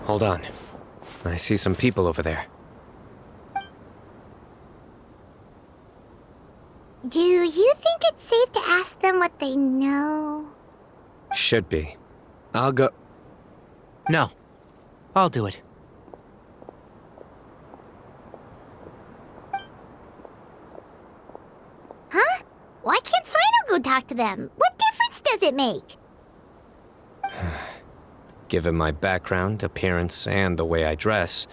hold on. I see some people over there. Do you think it's safe to ask them what they know? Should be. I'll go... No. I'll do it. Huh? Why can't Cyno go talk to them? What difference does it make? Given my background, appearance, and the way I dress,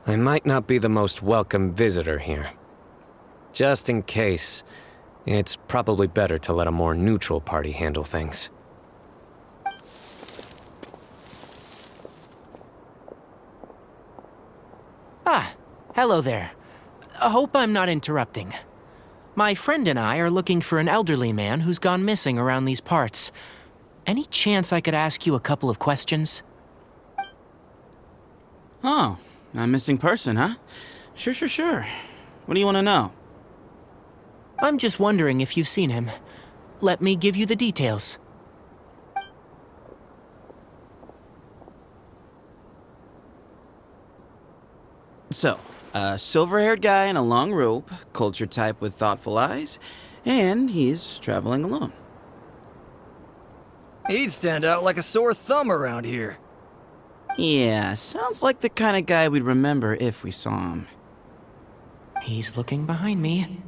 I might not be the most welcome visitor here. Just in case, it's probably better to let a more neutral party handle things. Ah, hello there. I hope I'm not interrupting. My friend and I are looking for an elderly man who's gone missing around these parts. Any chance I could ask you a couple of questions? Oh, a missing person, huh? Sure. What do you want to know? I'm just wondering if you've seen him. Let me give you the details. So, a silver-haired guy in a long robe, culture type with thoughtful eyes, and he's traveling alone. He'd stand out like a sore thumb around here. Yeah, sounds like the kind of guy we'd remember if we saw him. He's looking behind me.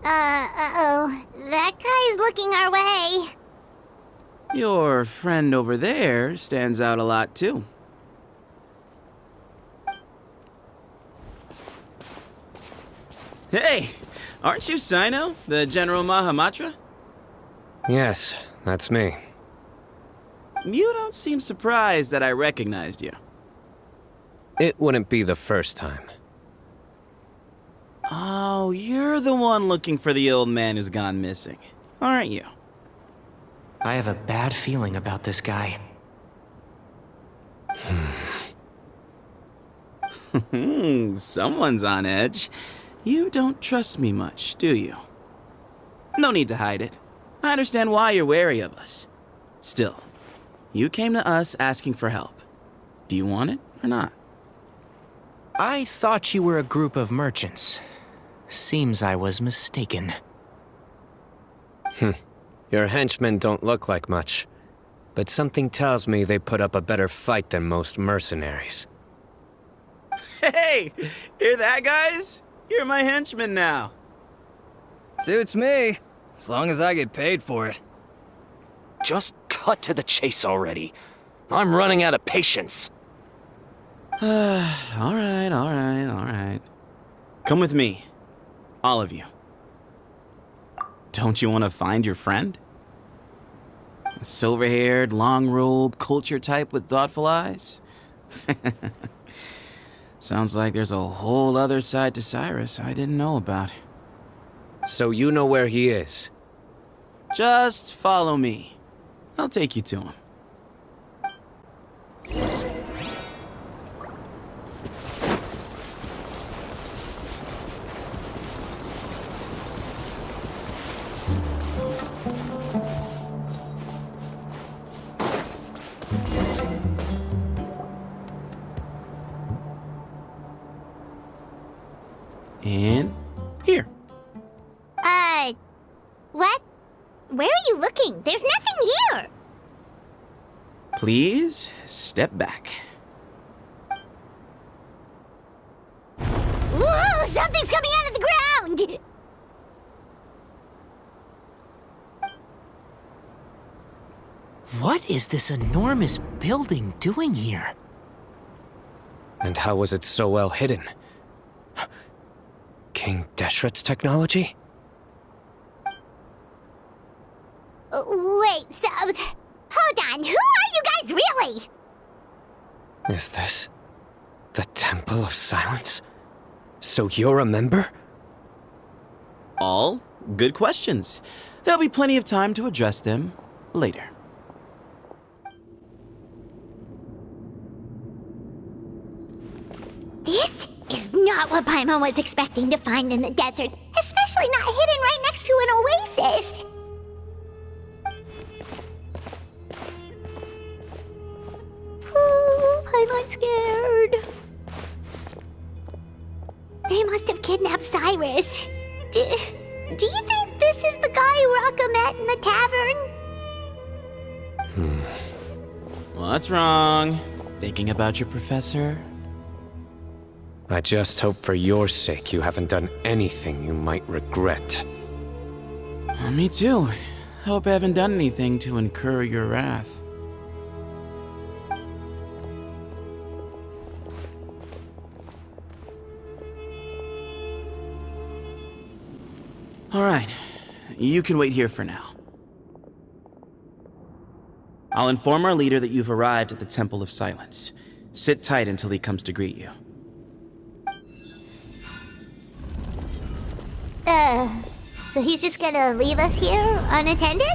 Uh-oh. That guy's looking our way. Your friend over there stands out a lot, too. Hey! Aren't you Cyno, the General Mahamatra? Yes, that's me. You don't seem surprised that I recognized you. It wouldn't be the first time. Oh, you're the one looking for the old man who's gone missing, aren't you? I have a bad feeling about this guy. Someone's on edge. You don't trust me much, do you? No need to hide it. I understand why you're wary of us. Still, you came to us asking for help. Do you want it or not? I thought you were a group of merchants. Seems I was mistaken. Your henchmen don't look like much, but something tells me they put up a better fight than most mercenaries. Hey! Hear that, guys? You're my henchmen now. Suits me, as long as I get paid for it. Just cut to the chase already. I'm running out of patience. All right. Come with me. All of you. Don't you want to find your friend? A silver-haired, long-robed, culture type with thoughtful eyes? Sounds like there's a whole other side to Cyrus I didn't know about. So you know where he is? Just follow me. I'll take you to him. And here. What? Where are you looking? There's nothing here! Please, step back. Whoa! Something's coming out of the ground! What is this enormous building doing here? And how was it so well hidden? King Deshret's technology? Wait, so... Hold on, who are you guys really? Is this the Temple of Silence? So you're a member? All good questions. There'll be plenty of time to address them later. This is not what Paimon was expecting to find in the desert, especially not hidden right next to an oasis. Paimon's scared. They must have kidnapped Cyrus. Do you think this is the guy Raka met in the tavern? What's wrong? Thinking about your professor? I just hope for your sake you haven't done anything you might regret. Me too. Hope I haven't done anything to incur your wrath. Alright, you can wait here for now. I'll inform our leader that you've arrived at the Temple of Silence. Sit tight until he comes to greet you. So he's just gonna leave us here unattended?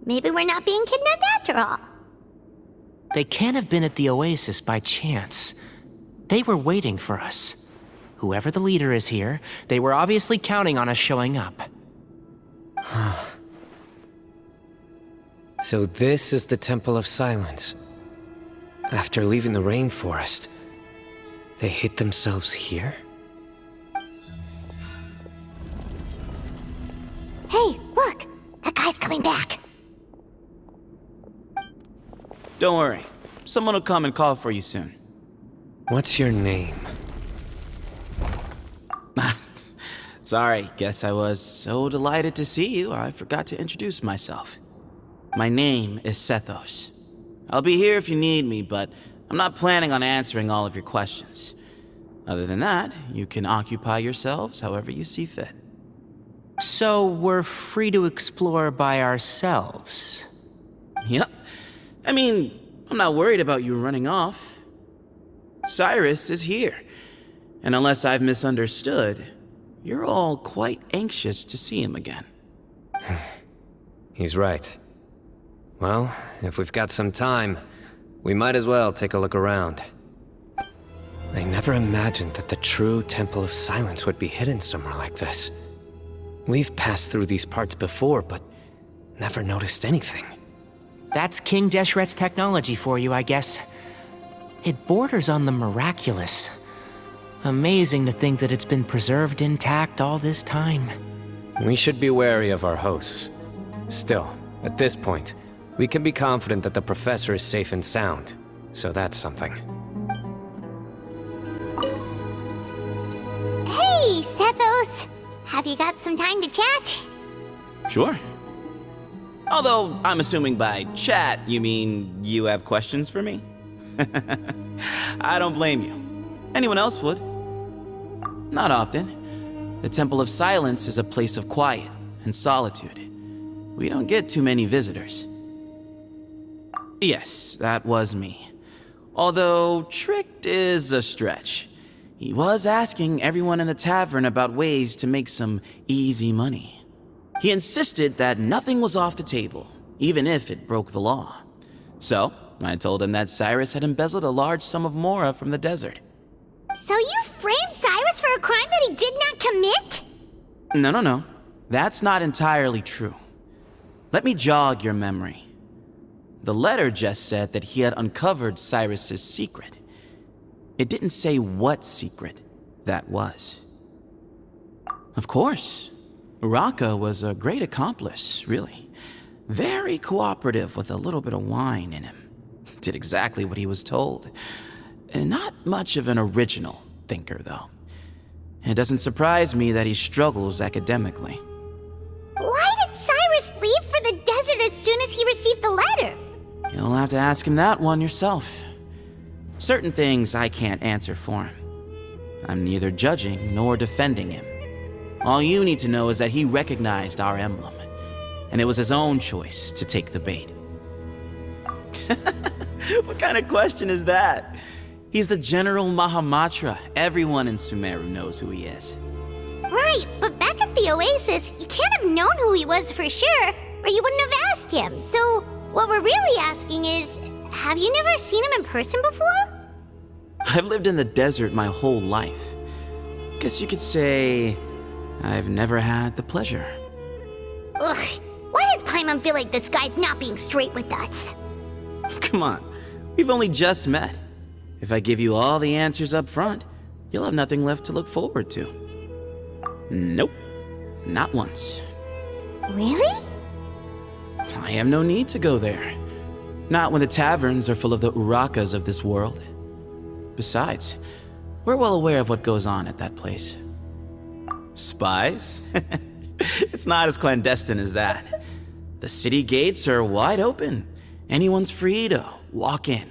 Maybe we're not being kidnapped after all. They can't have been at the oasis by chance. They were waiting for us. Whoever the leader is here, they were obviously counting on us showing up. So this is the Temple of Silence. After leaving the rainforest, they hid themselves here? Hey, look! That guy's coming back. Don't worry. Someone will come and call for you soon. What's your name? Sorry, guess I was so delighted to see you, I forgot to introduce myself. My name is Sethos. I'll be here if you need me, but I'm not planning on answering all of your questions. Other than that, you can occupy yourselves however you see fit. So we're free to explore by ourselves. Yep. I mean, I'm not worried about you running off. Cyrus is here. And unless I've misunderstood, you're all quite anxious to see him again. He's right. Well, if we've got some time, we might as well take a look around. I never imagined that the true Temple of Silence would be hidden somewhere like this. We've passed through these parts before, but never noticed anything. That's King Deshret's technology for you, I guess. It borders on the miraculous. Amazing to think that it's been preserved intact all this time. We should be wary of our hosts. Still, at this point, we can be confident that the professor is safe and sound, so that's something. Hey, Sethos! Have you got some time to chat? Sure. Although, I'm assuming by chat, you mean you have questions for me? I don't blame you. Anyone else would. Not often. The Temple of Silence is a place of quiet and solitude. We don't get too many visitors. Yes, that was me. Although, tricked is a stretch. He was asking everyone in the tavern about ways to make some easy money. He insisted that nothing was off the table, even if it broke the law. So, I told him that Cyrus had embezzled a large sum of mora from the desert. So you framed Cyrus for a crime that he did not commit? No. That's not entirely true. Let me jog your memory. The letter just said that he had uncovered Cyrus's secret. It didn't say what secret that was. Of course, Raka was a great accomplice, really. Very cooperative with a little bit of wine in him. Did exactly what he was told. And not much of an original thinker, though. It doesn't surprise me that he struggles academically. Why did Cyrus leave for the desert as soon as he received the letter? You'll have to ask him that one yourself. Certain things I can't answer for him. I'm neither judging nor defending him. All you need to know is that he recognized our emblem, and it was his own choice to take the bait. What kind of question is that? He's the General Mahamatra. Everyone in Sumeru knows who he is. Right, but back at the Oasis, you can't have known who he was for sure, or you wouldn't have asked him. So, what we're really asking is, have you never seen him in person before? I've lived in the desert my whole life. Guess you could say I've never had the pleasure. Ugh, why does Paimon feel like this guy's not being straight with us? Come on, We've only just met. If I give you all the answers up front, you'll have nothing left to look forward to. Nope. Not once. Really? I have no need to go there. Not when the taverns are full of the urakas of this world. Besides, we're well aware of what goes on at that place. Spies? It's not as clandestine as that. The city gates are wide open. Anyone's free to walk in.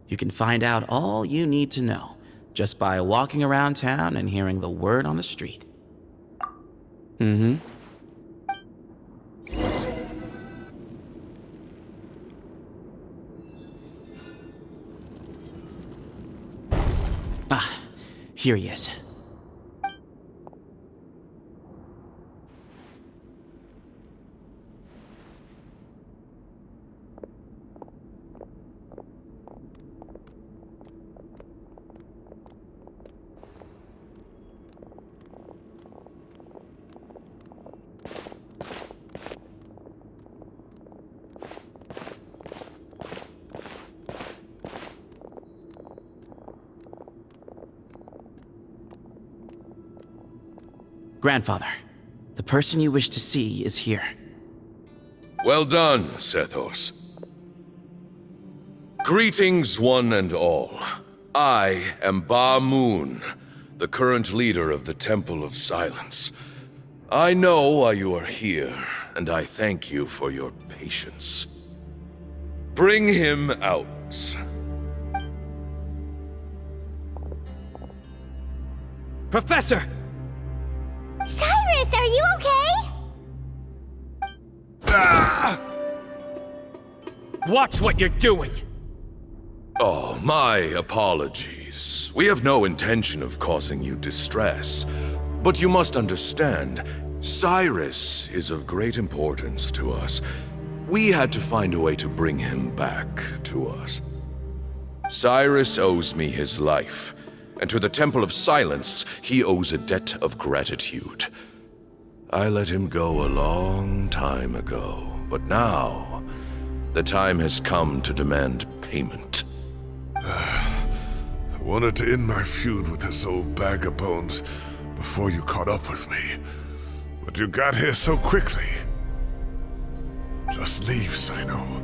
You can find out all you need to know just by walking around town and hearing the word on the street. Mm-hmm. Ah, here he is. Grandfather, the person you wish to see is here. Well done, Sethos. Greetings, one and all. I am Ba Moon, the current leader of the Temple of Silence. I know why you are here, and I thank you for your patience. Bring him out. Professor! Cyrus, are you okay? Watch what you're doing! Oh, my apologies. We have no intention of causing you distress. But you must understand, Cyrus is of great importance to us. We had to find a way to bring him back to us. Cyrus owes me his life, and to the Temple of Silence, he owes a debt of gratitude. I let him go a long time ago, but now, the time has come to demand payment. I wanted to end my feud with this old bag of bones before you caught up with me, but you got here so quickly. Just leave, Cyno.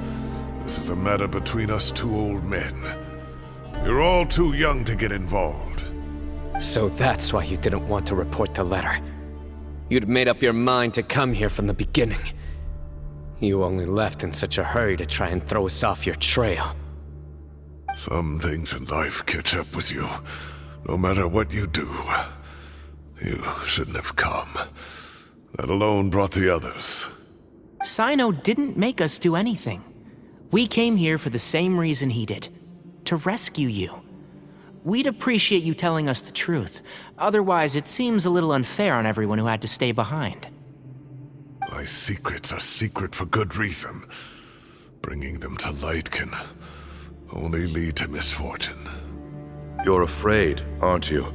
This is a matter between us two old men. You're all too young to get involved. So that's why you didn't want to report the letter. You'd made up your mind to come here from the beginning. You only left in such a hurry to try and throw us off your trail. Some things in life catch up with you, no matter what you do. You shouldn't have come, let alone brought the others. Cyno didn't make us do anything. We came here for the same reason he did. To rescue you. We'd appreciate you telling us the truth. Otherwise, it seems a little unfair on everyone who had to stay behind. My secrets are secret for good reason. Bringing them to light can only lead to misfortune. You're afraid, aren't you?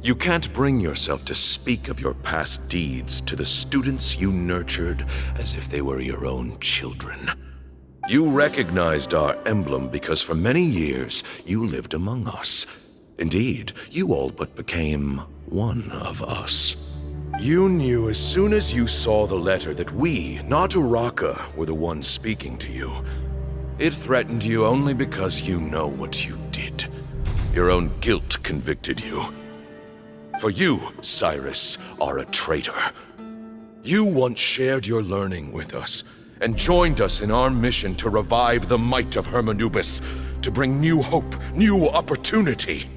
You can't bring yourself to speak of your past deeds to the students you nurtured as if they were your own children. You recognized our emblem because for many years you lived among us. Indeed, you all but became one of us. You knew as soon as you saw the letter that we, not Uraka, were the ones speaking to you. It threatened you only because you know what you did. Your own guilt convicted you. For you, Cyrus, are a traitor. You once shared your learning with us, and joined us in our mission to revive the might of Hermanubis, to bring new hope, new opportunity.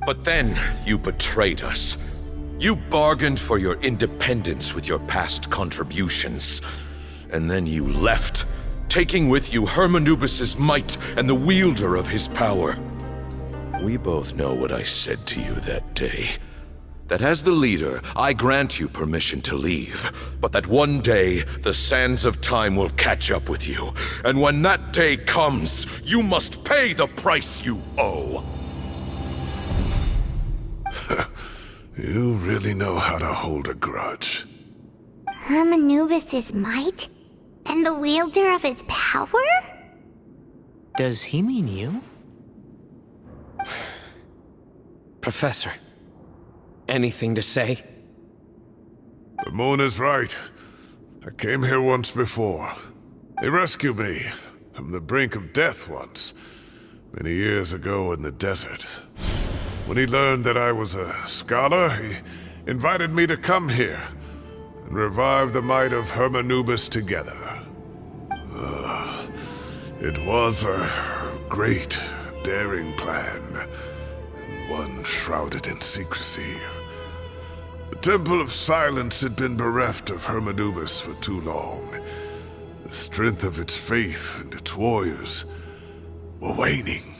But then you betrayed us. You bargained for your independence with your past contributions. And then you left, taking with you Hermanubis' might and the wielder of his power. We both know what I said to you that day. That as the leader, I grant you permission to leave, but that one day, the sands of time will catch up with you. And when that day comes, you must pay the price you owe. You really know how to hold a grudge. Hermanubis' might? And the wielder of his power? Does he mean you? Professor, anything to say? The moon is right. I came here once before. He rescued me from the brink of death once, many years ago in the desert. When he learned that I was a scholar, he invited me to come here and revive the might of Hermanubis together. It was a great, daring plan, and one shrouded in secrecy. The Temple of Silence had been bereft of Hermanubis for too long. The strength of its faith and its warriors were waning.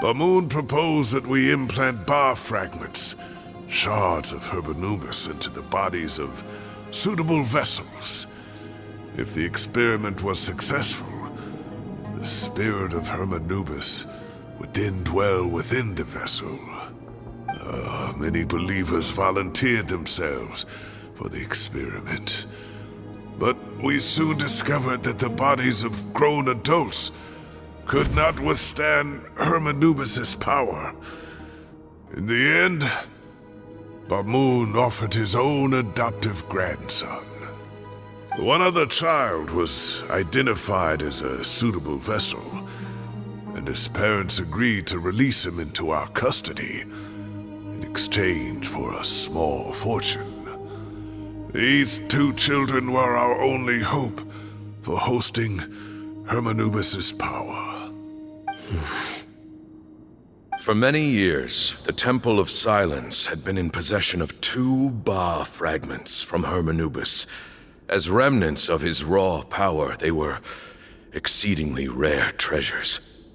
Bamoon proposed that we implant bar fragments, shards of Hermanubis, into the bodies of suitable vessels. If the experiment was successful, the spirit of Hermanubis would then dwell within the vessel. Many believers volunteered themselves for the experiment. But we soon discovered that the bodies of grown adults could not withstand Hermanubis' power. In the end, Bamoon offered his own adoptive grandson. One other child was identified as a suitable vessel, and his parents agreed to release him into our custody in exchange for a small fortune. These two children were our only hope for hosting Hermanubis' power. For many years, the Temple of Silence had been in possession of 2 Ba fragments from Hermanubis. As remnants of his raw power, they were exceedingly rare treasures.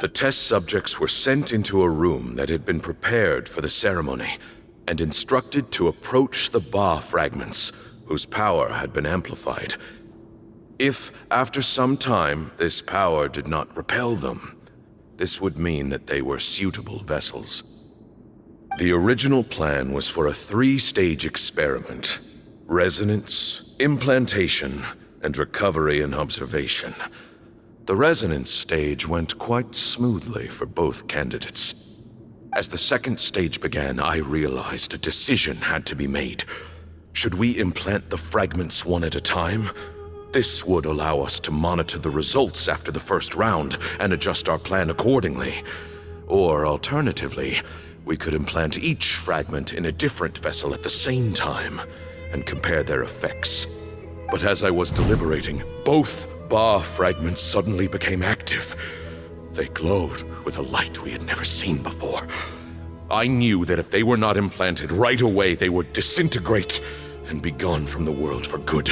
The test subjects were sent into a room that had been prepared for the ceremony and instructed to approach the Ba fragments, whose power had been amplified. If, after some time, this power did not repel them, this would mean that they were suitable vessels. The original plan was for a 3-stage experiment: resonance, implantation, and recovery and observation. The resonance stage went quite smoothly for both candidates. As the 2nd stage began, I realized a decision had to be made. Should we implant the fragments one at a time? This would allow us to monitor the results after the first round and adjust our plan accordingly. Or alternatively, we could implant each fragment in a different vessel at the same time and compare their effects. But as I was deliberating, both Ba fragments suddenly became active. They glowed with a light we had never seen before. I knew that if they were not implanted right away, they would disintegrate and be gone from the world for good.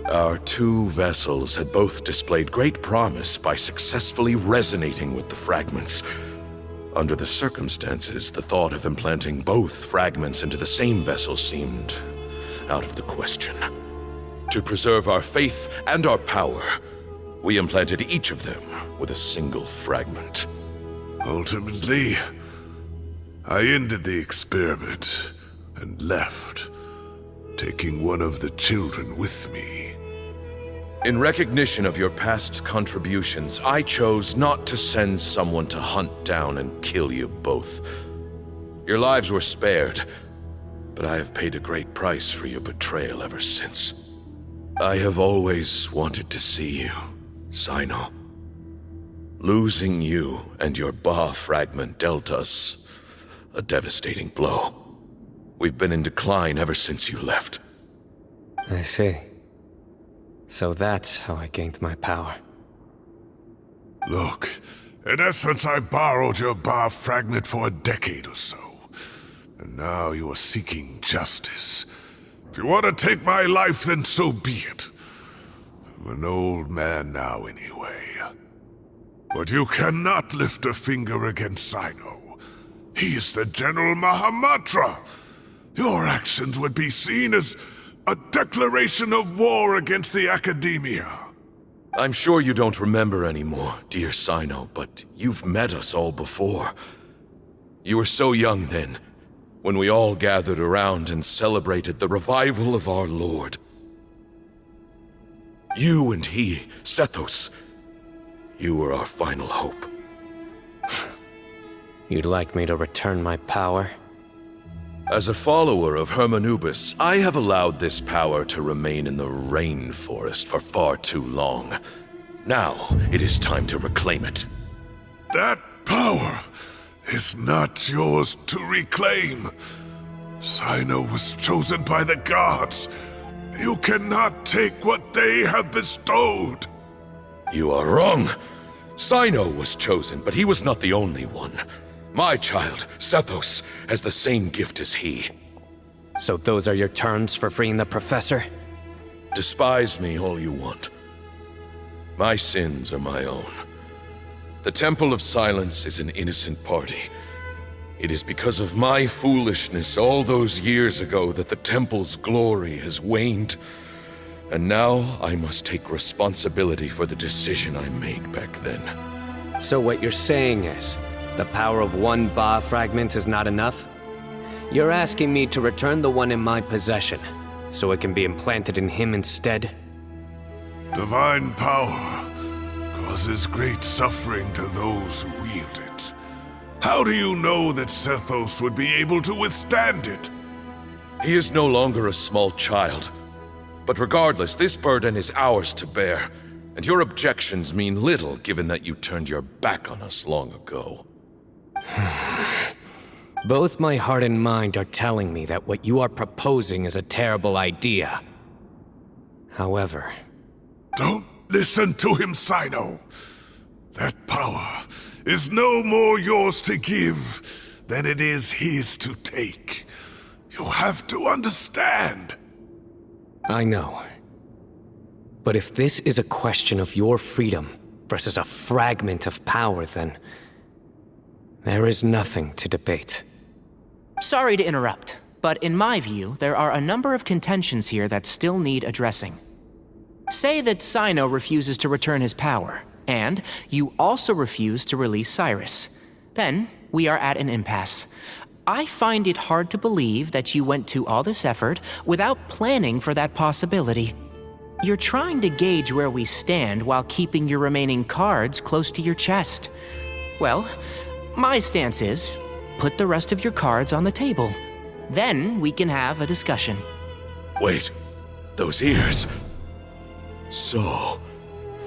Our 2 vessels had both displayed great promise by successfully resonating with the fragments. Under the circumstances, the thought of implanting both fragments into the same vessel seemed out of the question. To preserve our faith and our power, we implanted each of them with a single fragment. Ultimately, I ended the experiment and left, taking one of the children with me. In recognition of your past contributions, I chose not to send someone to hunt down and kill you both. Your lives were spared, but I have paid a great price for your betrayal ever since. I have always wanted to see you, Cyno. Losing you and your Ba fragment dealt us a devastating blow. We've been in decline ever since you left. I see. So that's how I gained my power. Look, in essence, I borrowed your Ba fragment for a decade or so. And now you are seeking justice. If you want to take my life, then so be it. I'm an old man now anyway. But you cannot lift a finger against Cyno. He is the General Mahamatra. Your actions would be seen as a declaration of war against the Academia. I'm sure you don't remember anymore, dear Cyno, but you've met us all before. You were so young then, when we all gathered around and celebrated the revival of our Lord. You and he, Sethos, you were our final hope. You'd like me to return my power? As a follower of Hermanubis, I have allowed this power to remain in the rainforest for far too long. Now, it is time to reclaim it. That power is not yours to reclaim. Cyno was chosen by the gods. You cannot take what they have bestowed. You are wrong. Cyno was chosen, but he was not the only one. My child, Sethos, has the same gift as he. So those are your terms for freeing the professor? Despise me all you want. My sins are my own. The Temple of Silence is an innocent party. It is because of my foolishness all those years ago that the Temple's glory has waned. And now I must take responsibility for the decision I made back then. So what you're saying is, the power of one Ba fragment is not enough? You're asking me to return the one in my possession, so it can be implanted in him instead? Divine power causes great suffering to those who wield it. How do you know that Sethos would be able to withstand it? He is no longer a small child. But regardless, this burden is ours to bear, and your objections mean little given that you turned your back on us long ago. Both my heart and mind are telling me that what you are proposing is a terrible idea. However... Don't listen to him, Cyno. That power is no more yours to give than it is his to take. You have to understand. I know. But if this is a question of your freedom versus a fragment of power, then... there is nothing to debate. Sorry to interrupt, but in my view, there are a number of contentions here that still need addressing. Say that Cyno refuses to return his power, and you also refuse to release Cyrus. Then, we are at an impasse. I find it hard to believe that you went to all this effort without planning for that possibility. You're trying to gauge where we stand while keeping your remaining cards close to your chest. Well, my stance is, put the rest of your cards on the table. Then we can have a discussion. Wait, those ears... So,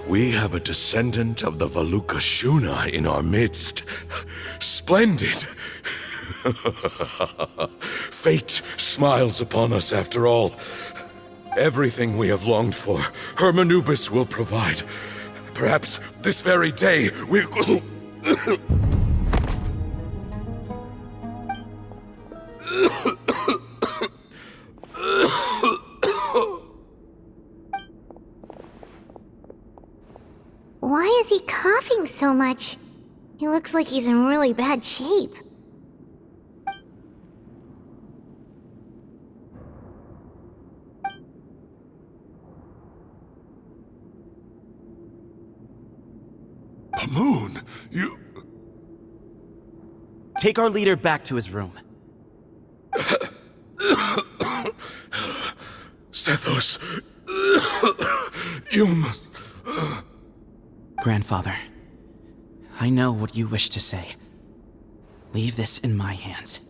we have a descendant of the Valukashuna in our midst. Splendid! Fate smiles upon us after all. Everything we have longed for, Hermanubis will provide. Perhaps this very day we'll... Why is he coughing so much? He looks like he's in really bad shape. Pamoon, you... Take our leader back to his room. Sethos... you must... Grandfather, I know what you wish to say. Leave this in my hands.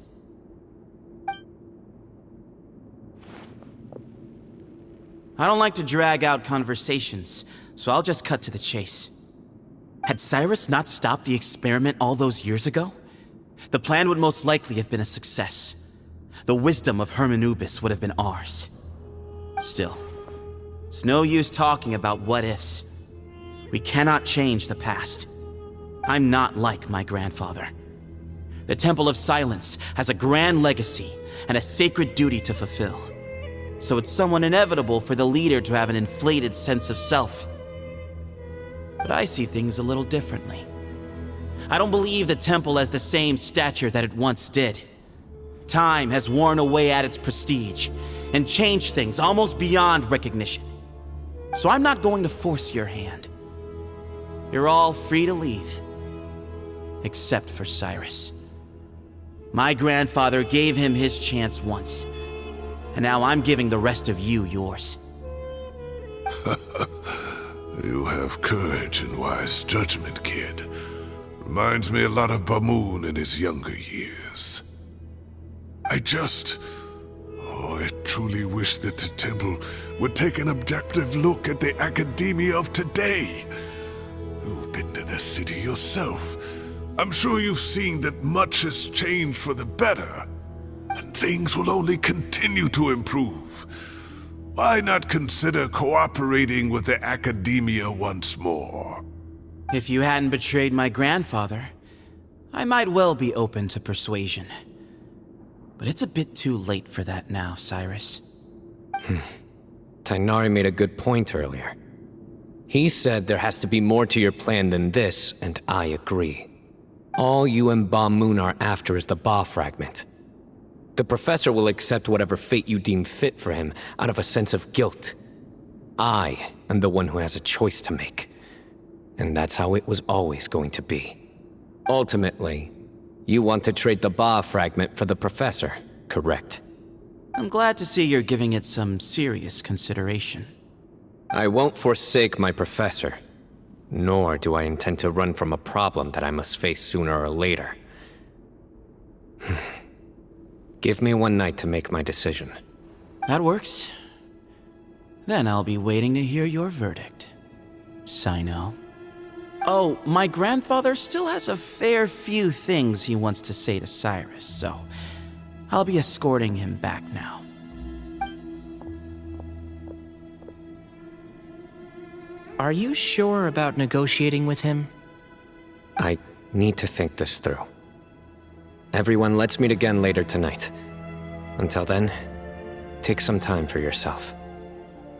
I don't like to drag out conversations, so I'll just cut to the chase. Had Cyrus not stopped the experiment all those years ago, the plan would most likely have been a success. The wisdom of Hermanubis would have been ours. Still, it's no use talking about what-ifs. We cannot change the past. I'm not like my grandfather. The Temple of Silence has a grand legacy and a sacred duty to fulfill. So it's somewhat inevitable for the leader to have an inflated sense of self. But I see things a little differently. I don't believe the temple has the same stature that it once did. Time has worn away at its prestige and changed things almost beyond recognition. So I'm not going to force your hand. You're all free to leave. Except for Cyrus. My grandfather gave him his chance once, and now I'm giving the rest of you yours. You have courage and wise judgment, kid. Reminds me a lot of Bamoon in his younger years. I truly wish that the temple would take an objective look at the academia of today. You've been to the city yourself. I'm sure you've seen that much has changed for the better, and things will only continue to improve. Why not consider cooperating with the academia once more? If you hadn't betrayed my grandfather, I might well be open to persuasion. But it's a bit too late for that now, Cyrus. Tighnari made a good point earlier. He said there has to be more to your plan than this, and I agree. All you and Ba Moon are after is the Ba fragment. The professor will accept whatever fate you deem fit for him out of a sense of guilt. I am the one who has a choice to make. And that's how it was always going to be. Ultimately, you want to trade the Ba fragment for the professor, correct? I'm glad to see you're giving it some serious consideration. I won't forsake my professor, nor do I intend to run from a problem that I must face sooner or later. Give me one night to make my decision. That works. Then I'll be waiting to hear your verdict, Cyno. Oh, my grandfather still has a fair few things he wants to say to Cyrus, so I'll be escorting him back now. Are you sure about negotiating with him? I need to think this through. Everyone, let's meet again later tonight. Until then, take some time for yourself.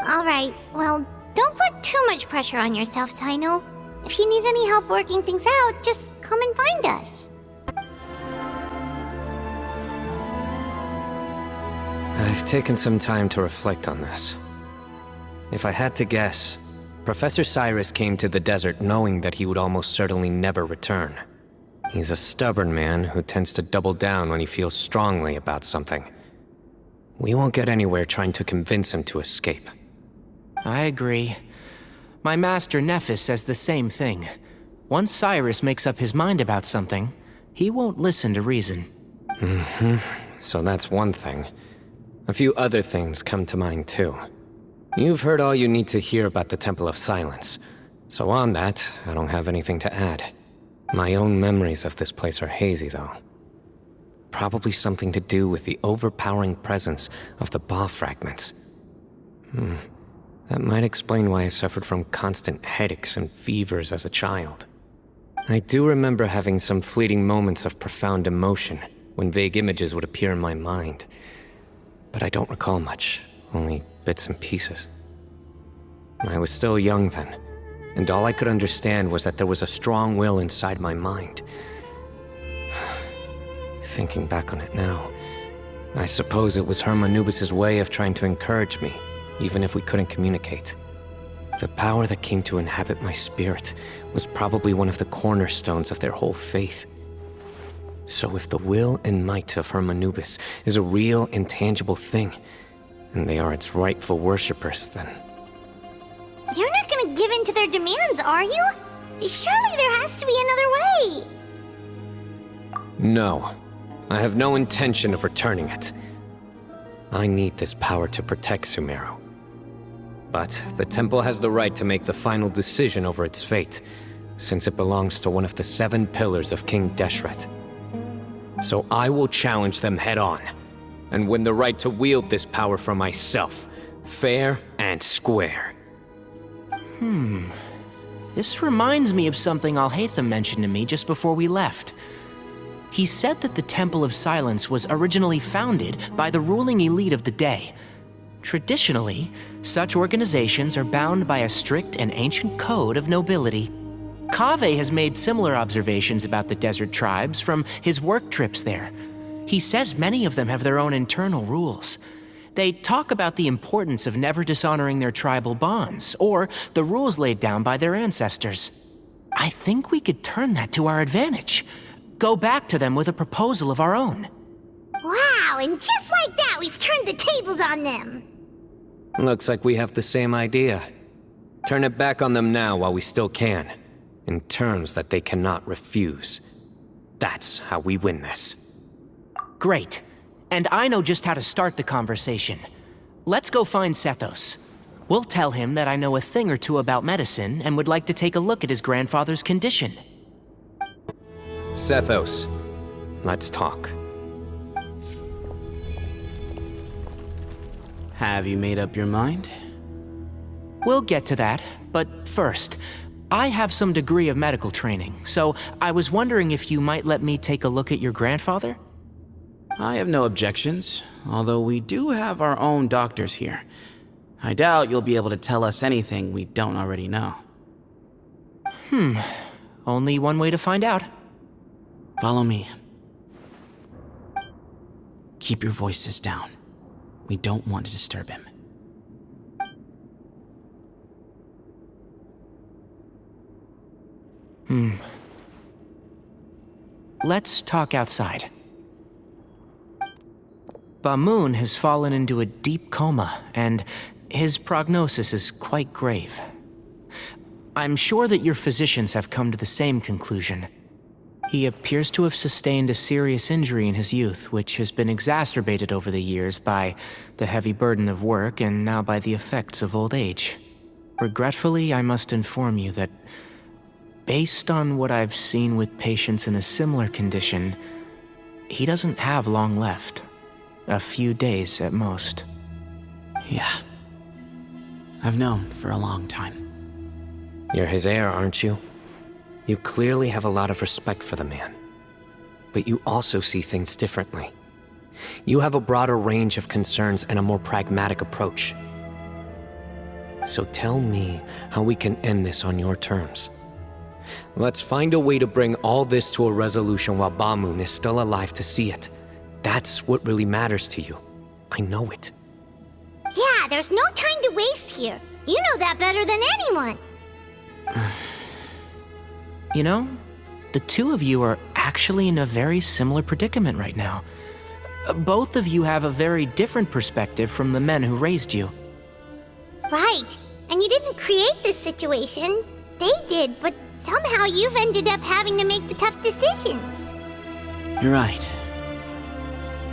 Alright, well, don't put too much pressure on yourself, Cyno. If you need any help working things out, just come and find us. I've taken some time to reflect on this. If I had to guess, Professor Cyrus came to the desert knowing that he would almost certainly never return. He's a stubborn man who tends to double down when he feels strongly about something. We won't get anywhere trying to convince him to escape. I agree. My master Nephis says the same thing. Once Cyrus makes up his mind about something, he won't listen to reason. So that's one thing. A few other things come to mind too. You've heard all you need to hear about the Temple of Silence, so on that, I don't have anything to add. My own memories of this place are hazy, though. Probably something to do with the overpowering presence of the Ba fragments. That might explain why I suffered from constant headaches and fevers as a child. I do remember having some fleeting moments of profound emotion when vague images would appear in my mind. But I don't recall much, only bits and pieces. I was still young then, and all I could understand was that there was a strong will inside my mind. Thinking back on it now, I suppose it was Hermanubis' way of trying to encourage me, even if we couldn't communicate. The power that came to inhabit my spirit was probably one of the cornerstones of their whole faith. So if the will and might of Hermanubis is a real, intangible thing, and they are its rightful worshippers, then... You're not gonna give in to their demands, are you? Surely there has to be another way. No. I have no intention of returning it. I need this power to protect Sumeru. But the temple has the right to make the final decision over its fate, since it belongs to one of the 7 pillars of King Deshret. So I will challenge them head-on, and win the right to wield this power for myself, fair and square. This reminds me of something Alhaitham mentioned to me just before we left. He said that the Temple of Silence was originally founded by the ruling elite of the day. Traditionally, such organizations are bound by a strict and ancient code of nobility. Kaveh has made similar observations about the desert tribes from his work trips there. He says many of them have their own internal rules. They talk about the importance of never dishonoring their tribal bonds, or the rules laid down by their ancestors. I think we could turn that to our advantage. Go back to them with a proposal of our own. Wow, and just like that, we've turned the tables on them. Looks like we have the same idea. Turn it back on them now while we still can, in terms that they cannot refuse. That's how we win this. Great. And I know just how to start the conversation. Let's go find Sethos. We'll tell him that I know a thing or two about medicine and would like to take a look at his grandfather's condition. Sethos, let's talk. Have you made up your mind? We'll get to that, but first, I have some degree of medical training, so I was wondering if you might let me take a look at your grandfather? I have no objections, although we do have our own doctors here. I doubt you'll be able to tell us anything we don't already know. Only one way to find out. Follow me. Keep your voices down. We don't want to disturb him. Let's talk outside. Bamoon has fallen into a deep coma, and his prognosis is quite grave. I'm sure that your physicians have come to the same conclusion. He appears to have sustained a serious injury in his youth, which has been exacerbated over the years by the heavy burden of work and now by the effects of old age. Regretfully, I must inform you that, based on what I've seen with patients in a similar condition, he doesn't have long left. A few days at most. Yeah. I've known for a long time. You're his heir, aren't you? You clearly have a lot of respect for the man. But you also see things differently. You have a broader range of concerns and a more pragmatic approach. So tell me how we can end this on your terms. Let's find a way to bring all this to a resolution while Bamoon is still alive to see it. That's what really matters to you. I know it. Yeah, there's no time to waste here. You know that better than anyone. You know, the two of you are actually in a very similar predicament right now. Both of you have a very different perspective from the men who raised you. Right. And you didn't create this situation. They did, but somehow you've ended up having to make the tough decisions. You're right.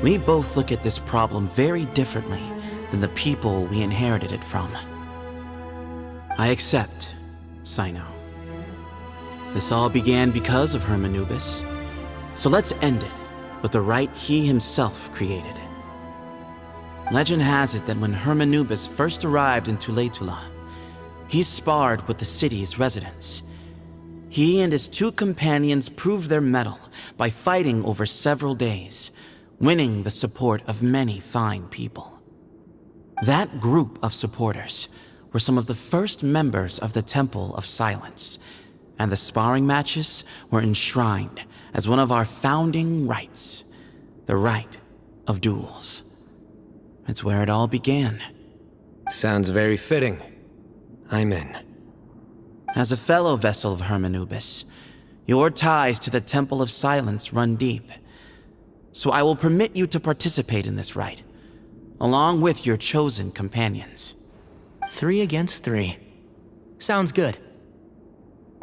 We both look at this problem very differently than the people we inherited it from. I accept, Cyno. This all began because of Hermanubis, so let's end it with the rite he himself created. Legend has it that when Hermanubis first arrived in Tuletula, he sparred with the city's residents. He and his two companions proved their mettle by fighting over several days, winning the support of many fine people. That group of supporters were some of the first members of the Temple of Silence, and the sparring matches were enshrined as one of our founding rites, the rite of duels. It's where it all began. Sounds very fitting. I'm in. As a fellow vessel of Hermanubis, your ties to the Temple of Silence run deep. So I will permit you to participate in this rite, along with your chosen companions. 3 against 3. Sounds good.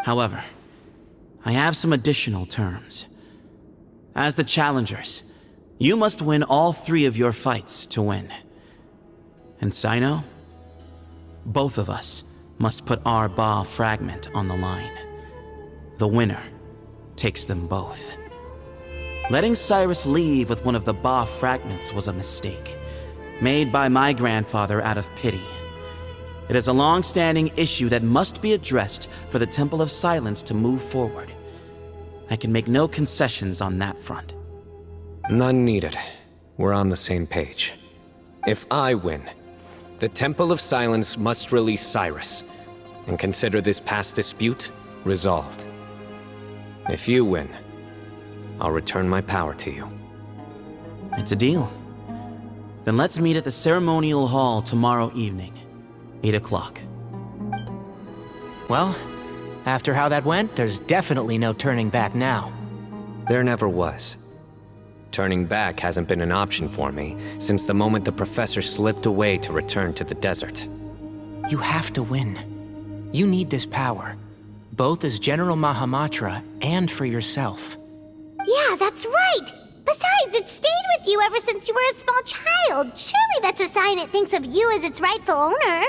However, I have some additional terms. As the challengers, you must win all 3 of your fights to win. And Cyno, both of us must put our Ba fragment on the line. The winner takes them both. Letting Cyrus leave with one of the Ba fragments was a mistake, made by my grandfather out of pity. It is a long-standing issue that must be addressed for the Temple of Silence to move forward. I can make no concessions on that front. None needed. We're on the same page. If I win, the Temple of Silence must release Cyrus, and consider this past dispute resolved. If you win, I'll return my power to you. It's a deal. Then let's meet at the ceremonial hall tomorrow evening, 8 o'clock. Well, after how that went, there's definitely no turning back now. There never was. Turning back hasn't been an option for me since the moment the professor slipped away to return to the desert. You have to win. You need this power, both as General Mahamatra and for yourself. Yeah, that's right! Besides, it stayed with you ever since you were a small child. Surely that's a sign it thinks of you as its rightful owner.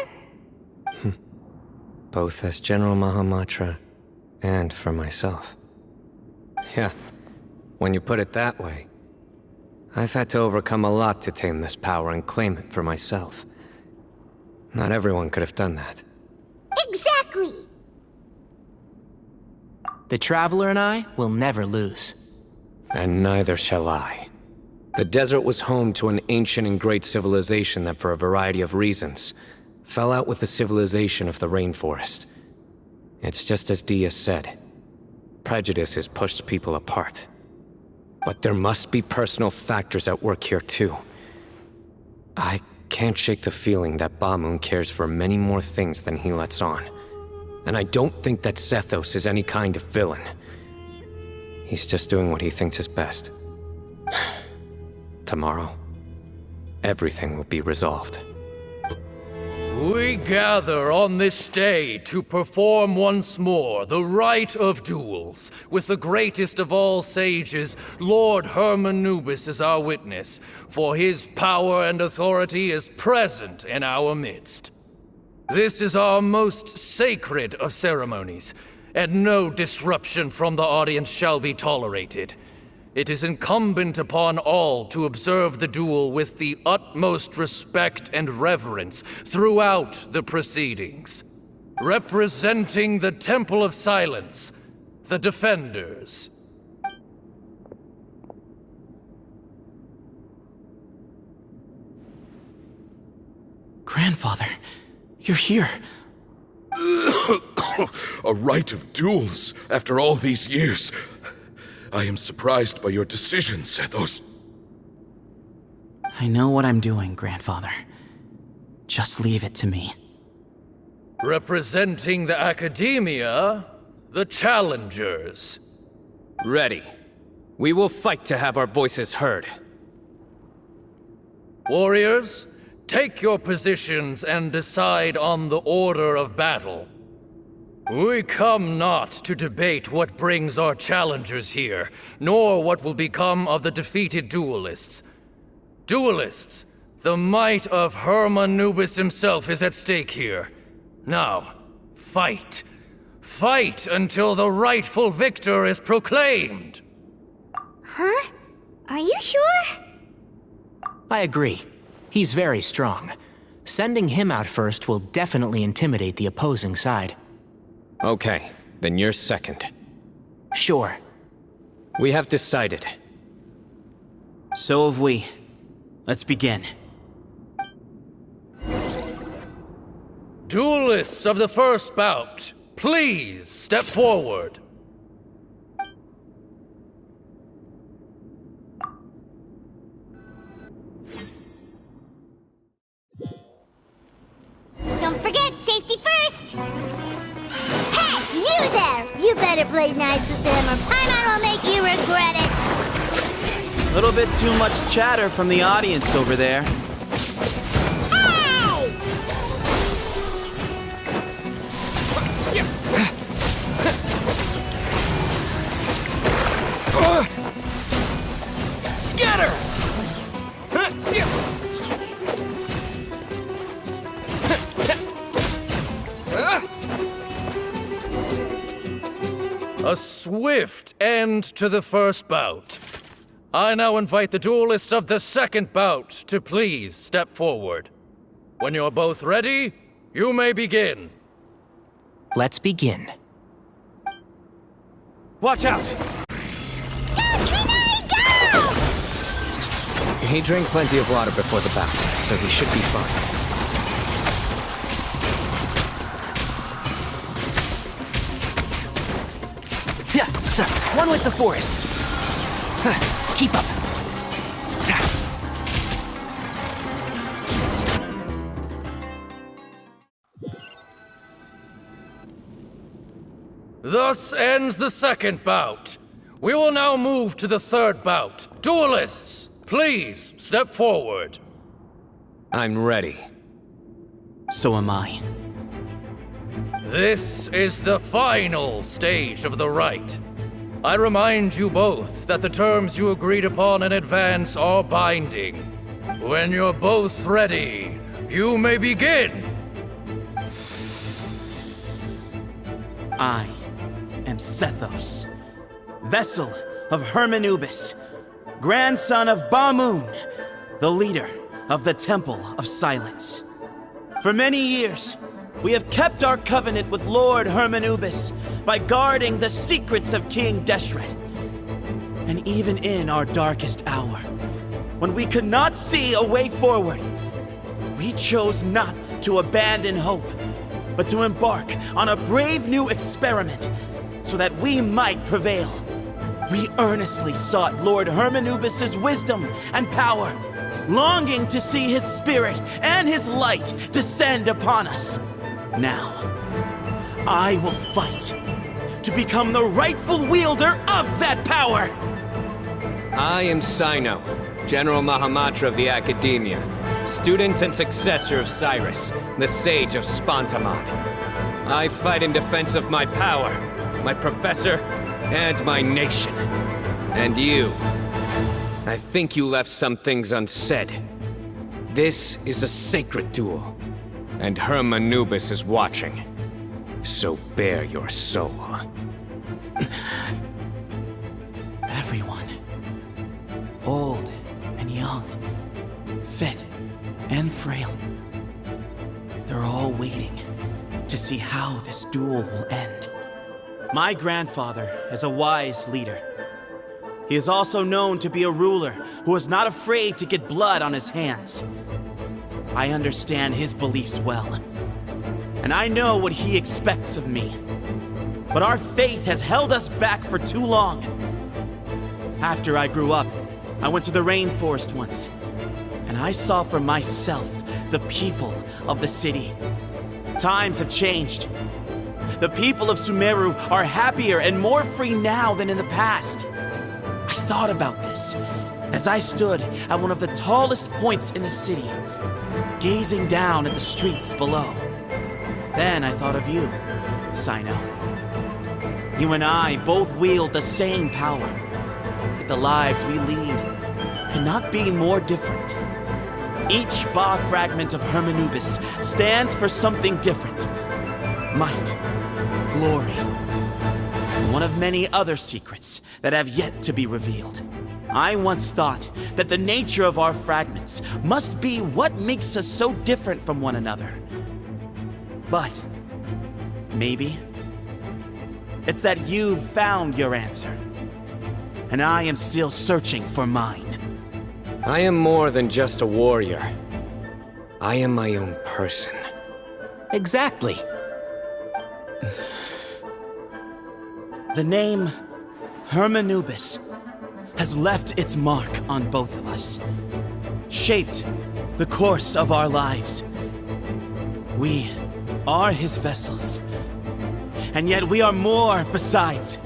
Both as General Mahamatra and for myself. Yeah, when you put it that way, I've had to overcome a lot to tame this power and claim it for myself. Not everyone could have done that. Exactly! The Traveler and I will never lose. And neither shall I. The desert was home to an ancient and great civilization that, for a variety of reasons, fell out with the civilization of the rainforest. It's just as Dia said. Prejudice has pushed people apart. But there must be personal factors at work here too. I can't shake the feeling that Bamoon cares for many more things than he lets on. And I don't think that Zethos is any kind of villain. He's just doing what he thinks is best. Tomorrow, everything will be resolved. We gather on this day to perform once more the rite of duels, with the greatest of all sages, Lord Hermanubis, as our witness, for his power and authority is present in our midst. This is our most sacred of ceremonies, and no disruption from the audience shall be tolerated. It is incumbent upon all to observe the duel with the utmost respect and reverence throughout the proceedings. Representing the Temple of Silence, the Defenders. Grandfather, you're here. A rite of duels after all these years. I am surprised by your decision, Zethos. I know what I'm doing, Grandfather. Just leave it to me. Representing the Academia, the Challengers. Ready. We will fight to have our voices heard. Warriors, take your positions and decide on the order of battle. We come not to debate what brings our challengers here, nor what will become of the defeated duelists. Duelists, the might of Hermanubis himself is at stake here. Now, fight. Fight until the rightful victor is proclaimed. Huh? Are you sure? I agree. He's very strong. Sending him out first will definitely intimidate the opposing side. Okay, then you're second. Sure. We have decided. So have we. Let's begin. Duelists of the first bout, please step forward. Don't forget, safety first! Hey, you there! You better play nice with them or Paimon will make you regret it! A little bit too much chatter from the audience over there. Hey! Scatter! A swift end to the first bout. I now invite the duelists of the second bout to please step forward. When you're both ready, you may begin. Let's begin. Watch out! He drank plenty of water before the bout, so he should be fine. Yeah, sir. One with the forest. Keep up. Thus ends the second bout. We will now move to the third bout. Duelists, please step forward. I'm ready. So am I. This is the final stage of the rite. I remind you both that the terms you agreed upon in advance are binding. When you're both ready, you may begin. I am Sethos, vessel of Hermanubis, grandson of Bamoon, the leader of the Temple of Silence. For many years, we have kept our covenant with Lord Hermanubis by guarding the secrets of King Deshret. And even in our darkest hour, when we could not see a way forward, we chose not to abandon hope, but to embark on a brave new experiment so that we might prevail. We earnestly sought Lord Hermanubis' wisdom and power, longing to see his spirit and his light descend upon us. Now, I will fight to become the rightful wielder of that power! I am Cyno, General Mahamatra of the Academia, student and successor of Cyrus, the Sage of Spontamod. I fight in defense of my power, my professor, and my nation. And you. I think you left some things unsaid. This is a sacred duel, and Hermanubis is watching. So bare your soul. Everyone, old and young, fit and frail, they're all waiting to see how this duel will end. My grandfather is a wise leader. He is also known to be a ruler who is not afraid to get blood on his hands. I understand his beliefs well, and I know what he expects of me. But our faith has held us back for too long. After I grew up, I went to the rainforest once, and I saw for myself the people of the city. Times have changed. The people of Sumeru are happier and more free now than in the past. I thought about this as I stood at one of the tallest points in the city, gazing down at the streets below. Then I thought of you, Cyno. You and I both wield the same power, yet the lives we lead could not be more different. Each Ba fragment of Hermanubis stands for something different. Might, glory, one of many other secrets that have yet to be revealed. I once thought that the nature of our fragments must be what makes us so different from one another. But maybe it's that you've found your answer, and I am still searching for mine. I am more than just a warrior. I am my own person. Exactly. The name Hermanubis has left its mark on both of us, shaped the course of our lives. We are his vessels, and yet we are more besides.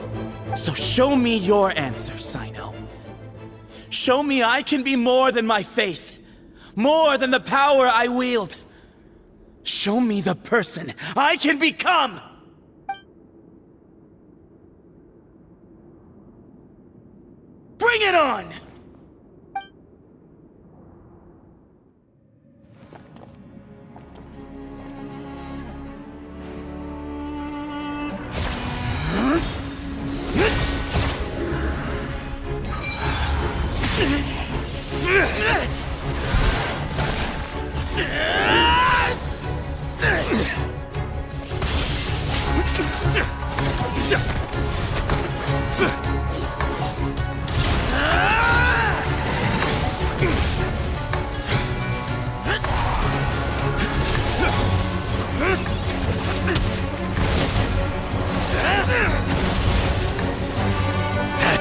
So show me your answer, Cyno. Show me I can be more than my faith, more than the power I wield. Show me the person I can become! Bring it on!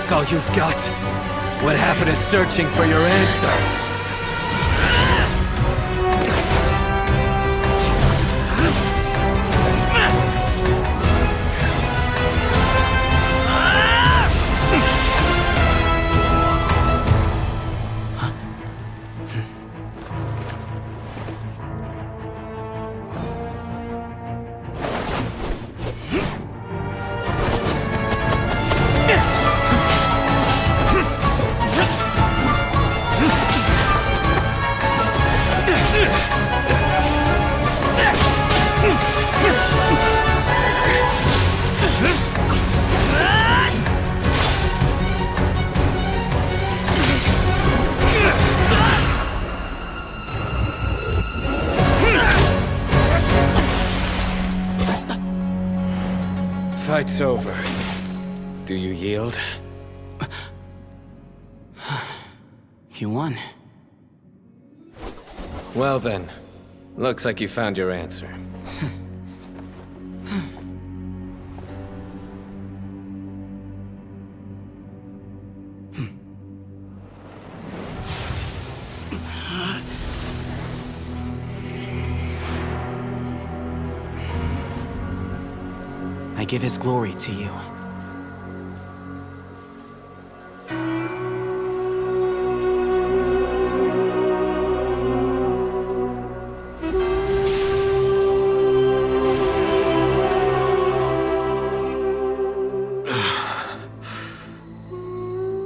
That's all you've got? What happened to searching for your answer? It's over. Do you yield? You won. Well then, looks like you found your answer. I give his glory to you.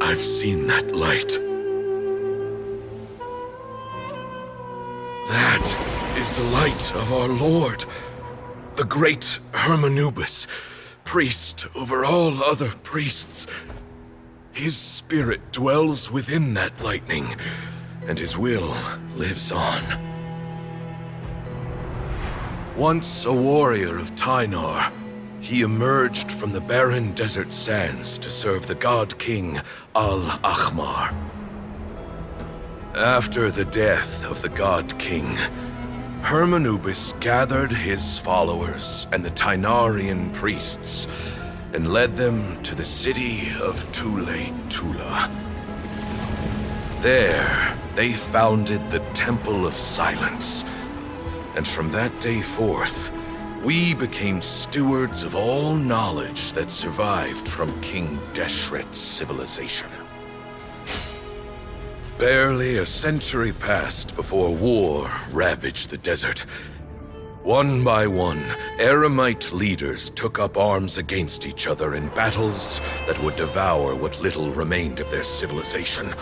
I've seen that light. That is the light of our Lord, the great Hermanubis, priest over all other priests. His spirit dwells within that lightning, and his will lives on. Once a warrior of Tynar, he emerged from the barren desert sands to serve the god king Al-Ahmar. After the death of the god king, Hermanubis gathered his followers and the Tynarian priests and led them to the city of Tule-Tula. There, they founded the Temple of Silence, and from that day forth, we became stewards of all knowledge that survived from King Deshret's civilization. Barely a century passed before war ravaged the desert. One by one, Eremite leaders took up arms against each other in battles that would devour what little remained of their civilization.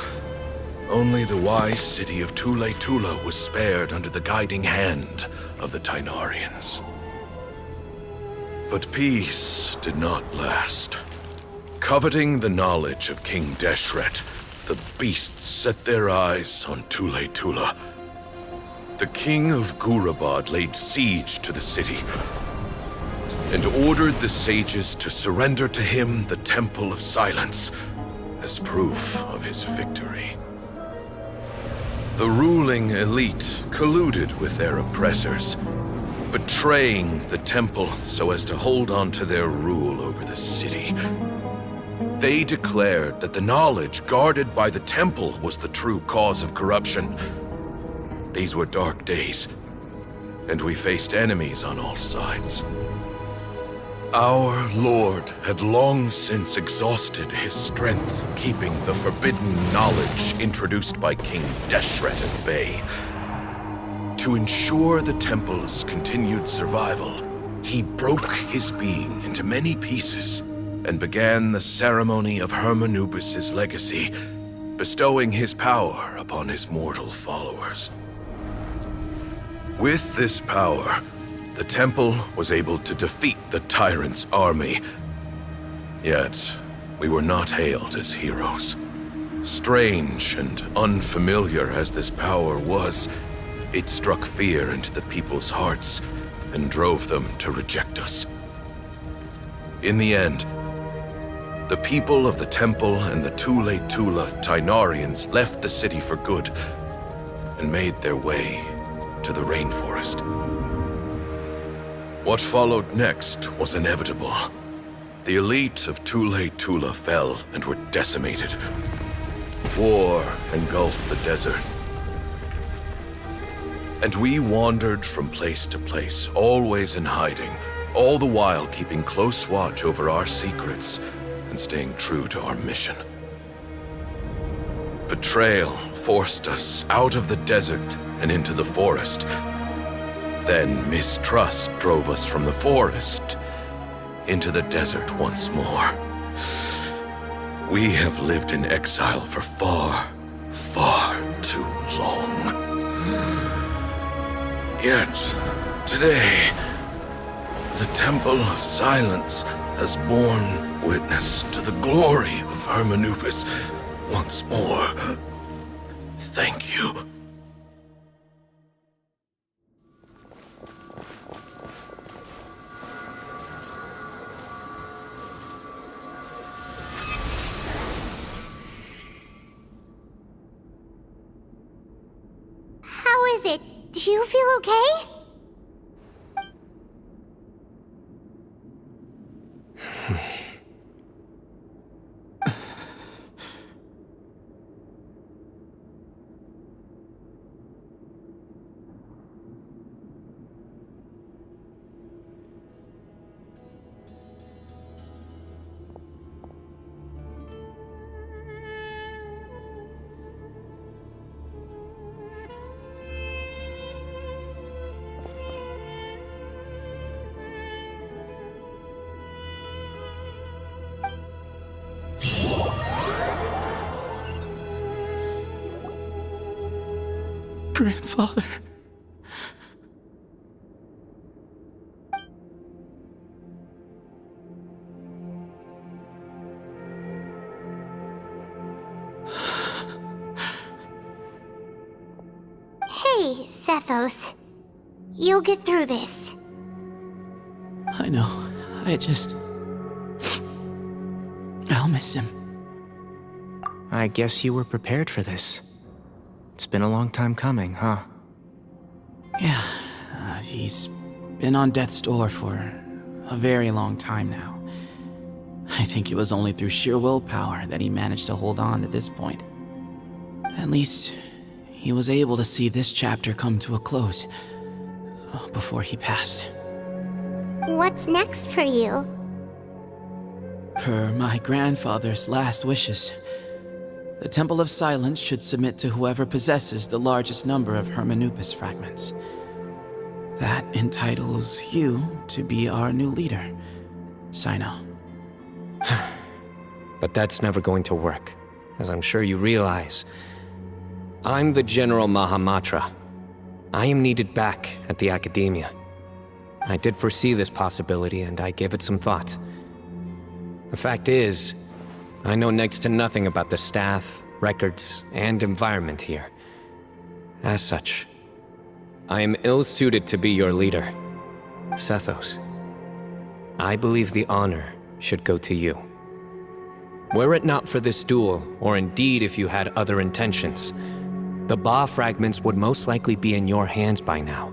Only the wise city of Tule-Tula was spared under the guiding hand of the Tynarians. But peace did not last. Coveting the knowledge of King Deshret, the beasts set their eyes on Tule-Tula. The king of Gurabad laid siege to the city and ordered the sages to surrender to him the Temple of Silence as proof of his victory. The ruling elite colluded with their oppressors, betraying the temple so as to hold on to their rule over the city. They declared that the knowledge guarded by the temple was the true cause of corruption. These were dark days, and we faced enemies on all sides. Our Lord had long since exhausted his strength, keeping the forbidden knowledge introduced by King Deshret at bay. To ensure the temple's continued survival, he broke his being into many pieces and began the ceremony of Hermanubis' legacy, bestowing his power upon his mortal followers. With this power, the temple was able to defeat the tyrant's army. Yet, we were not hailed as heroes. Strange and unfamiliar as this power was, it struck fear into the people's hearts and drove them to reject us. In the end, the people of the temple and the Tule-Tula Tynarians left the city for good and made their way to the rainforest. What followed next was inevitable. The elite of Tule-Tula fell and were decimated. War engulfed the desert. And we wandered from place to place, always in hiding, all the while keeping close watch over our secrets and staying true to our mission. Betrayal forced us out of the desert and into the forest. Then mistrust drove us from the forest into the desert once more. We have lived in exile for far, far too long. Yet, today, the Temple of Silence has borne witness to the glory of Hermanubis once more. Thank you. is it? Do you feel okay? Grandfather. Hey, Sethos. You'll get through this. I know. I'll miss him. I guess you were prepared for this. It's been a long time coming, huh? Yeah, he's been on death's door for a very long time now. I think it was only through sheer willpower that he managed to hold on to this point. At least, he was able to see this chapter come to a close before he passed. What's next for you? Per my grandfather's last wishes, the Temple of Silence should submit to whoever possesses the largest number of Hermanupus fragments. That entitles you to be our new leader, Cyno. But that's never going to work, as I'm sure you realize. I'm the General Mahamatra. I am needed back at the Academia. I did foresee this possibility, and I gave it some thought. The fact is, I know next to nothing about the staff, records, and environment here. As such, I am ill-suited to be your leader. Sethos, I believe the honor should go to you. Were it not for this duel, or indeed if you had other intentions, the Ba fragments would most likely be in your hands by now.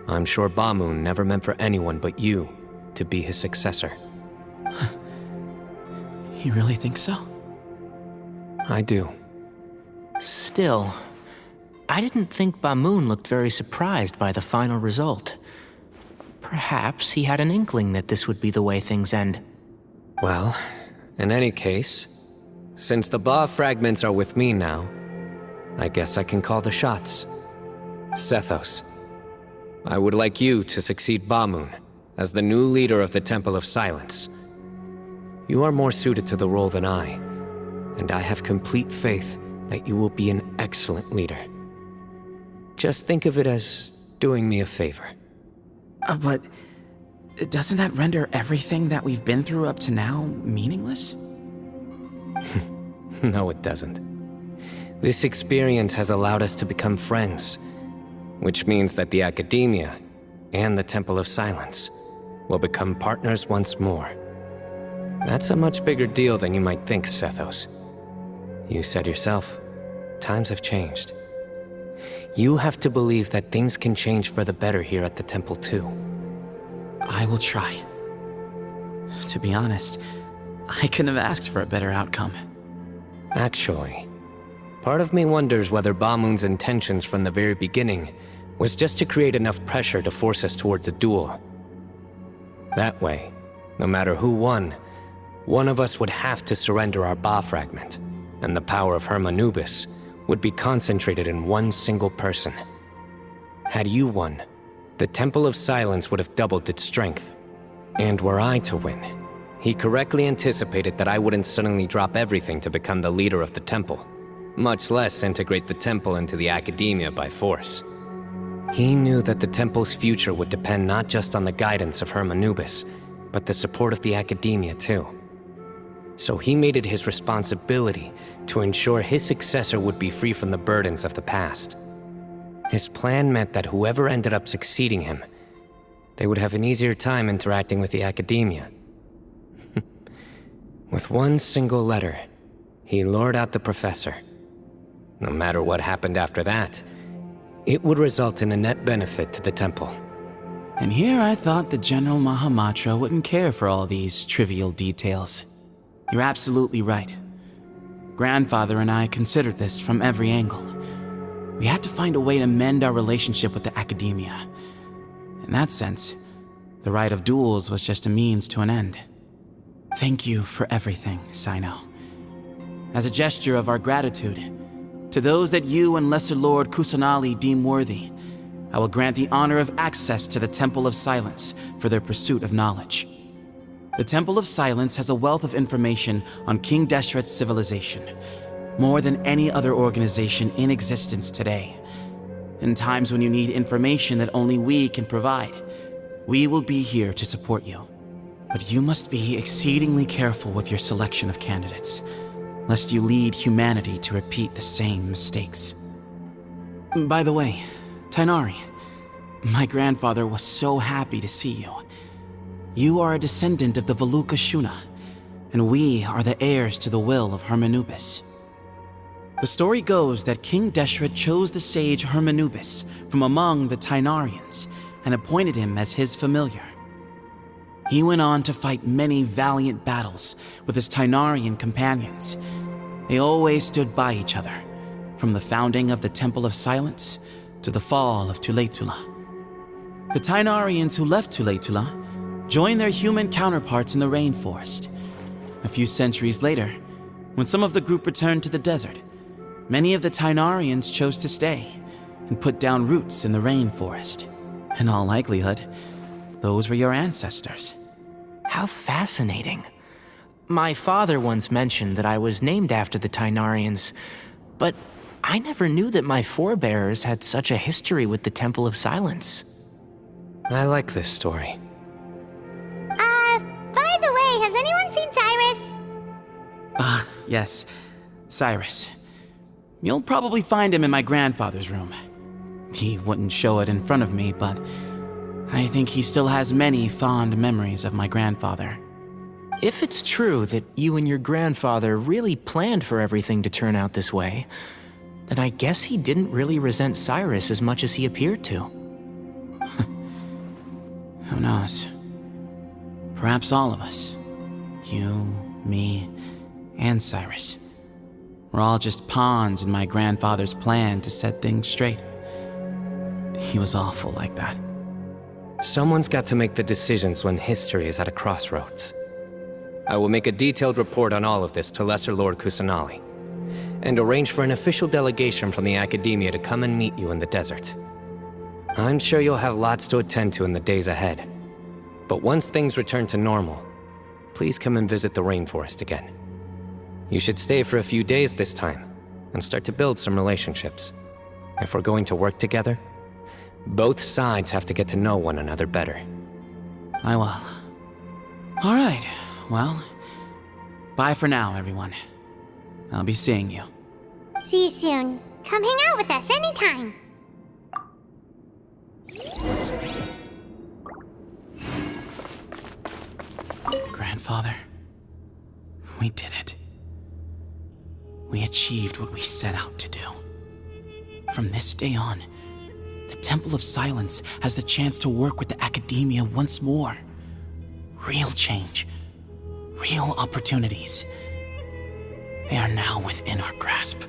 I'm sure Bamoon never meant for anyone but you to be his successor. You really think so? I do. Still, I didn't think Bamoon looked very surprised by the final result. Perhaps he had an inkling that this would be the way things end. Well, in any case, since the Ba fragments are with me now, I guess I can call the shots. Sethos, I would like you to succeed Bamoon as the new leader of the Temple of Silence. You are more suited to the role than I, and I have complete faith that you will be an excellent leader. Just think of it as doing me a favor. But doesn't that render everything that we've been through up to now meaningless? No, it doesn't. This experience has allowed us to become friends, which means that the Academia and the Temple of Silence will become partners once more. That's a much bigger deal than you might think, Sethos. You said yourself, times have changed. You have to believe that things can change for the better here at the temple too. I will try. To be honest, I couldn't have asked for a better outcome. Actually, part of me wonders whether Bamoon's intentions from the very beginning was just to create enough pressure to force us towards a duel. That way, no matter who won, one of us would have to surrender our Ba fragment, and the power of Hermanubis would be concentrated in one single person. Had you won, the Temple of Silence would have doubled its strength. And were I to win, he correctly anticipated that I wouldn't suddenly drop everything to become the leader of the temple, much less integrate the temple into the Academia by force. He knew that the temple's future would depend not just on the guidance of Hermanubis, but the support of the Academia too. So he made it his responsibility to ensure his successor would be free from the burdens of the past. His plan meant that whoever ended up succeeding him, they would have an easier time interacting with the Academia. With one single letter, he lured out the professor. No matter what happened after that, It would result in a net benefit to the temple. And here I thought the General Mahamatra wouldn't care for all these trivial details. You're absolutely right. Grandfather and I considered this from every angle. We had to find a way to mend our relationship with the academia. In that sense, the right of duels was just a means to an end. Thank you for everything, Cyno. As a gesture of our gratitude, to those that you and Lesser Lord Kusanali deem worthy, I will grant the honor of access to the Temple of Silence for their pursuit of knowledge. The Temple of Silence has a wealth of information on King Deshret's civilization, more than any other organization in existence today. In times when you need information that only we can provide, we will be here to support you. But you must be exceedingly careful with your selection of candidates, lest you lead humanity to repeat the same mistakes. By the way, Tainari, my grandfather was so happy to see you. You are a descendant of the Veluca Shuna, and we are the heirs to the will of Hermanubis. The story goes that King Deshret chose the sage Hermanubis from among the Tainarians and appointed him as his familiar. He went on to fight many valiant battles with his Tainarian companions. They always stood by each other, from the founding of the Temple of Silence to the fall of Tuletula. The Tainarians who left Tuletula joined their human counterparts in the rainforest. A few centuries later, when some of the group returned to the desert, many of the Tainarians chose to stay and put down roots in the rainforest. In all likelihood, those were your ancestors. How fascinating. My father once mentioned that I was named after the Tainarians, but I never knew that my forebears had such a history with the Temple of Silence. I like this story. By the way, has anyone seen Cyrus? Yes, Cyrus. You'll probably find him in my grandfather's room. He wouldn't show it in front of me, but I think he still has many fond memories of my grandfather. If it's true that you and your grandfather really planned for everything to turn out this way, then I guess he didn't really resent Cyrus as much as he appeared to. Who knows? Perhaps all of us. You, me, and Cyrus. We're all just pawns in my grandfather's plan to set things straight. He was awful like that. Someone's got to make the decisions when history is at a crossroads. I will make a detailed report on all of this to Lesser Lord Kusanali, and arrange for an official delegation from the Academia to come and meet you in the desert. I'm sure you'll have lots to attend to in the days ahead. But once things return to normal, please come and visit the rainforest again. You should stay for a few days this time, and start to build some relationships. If we're going to work together, both sides have to get to know one another better. I will. All right, well, bye for now, everyone. I'll be seeing you. See you soon. Come hang out with us anytime. Grandfather, we did it. We achieved what we set out to do. From this day on, the Temple of Silence has the chance to work with the Academia once more. Real change, real opportunities. They are now within our grasp.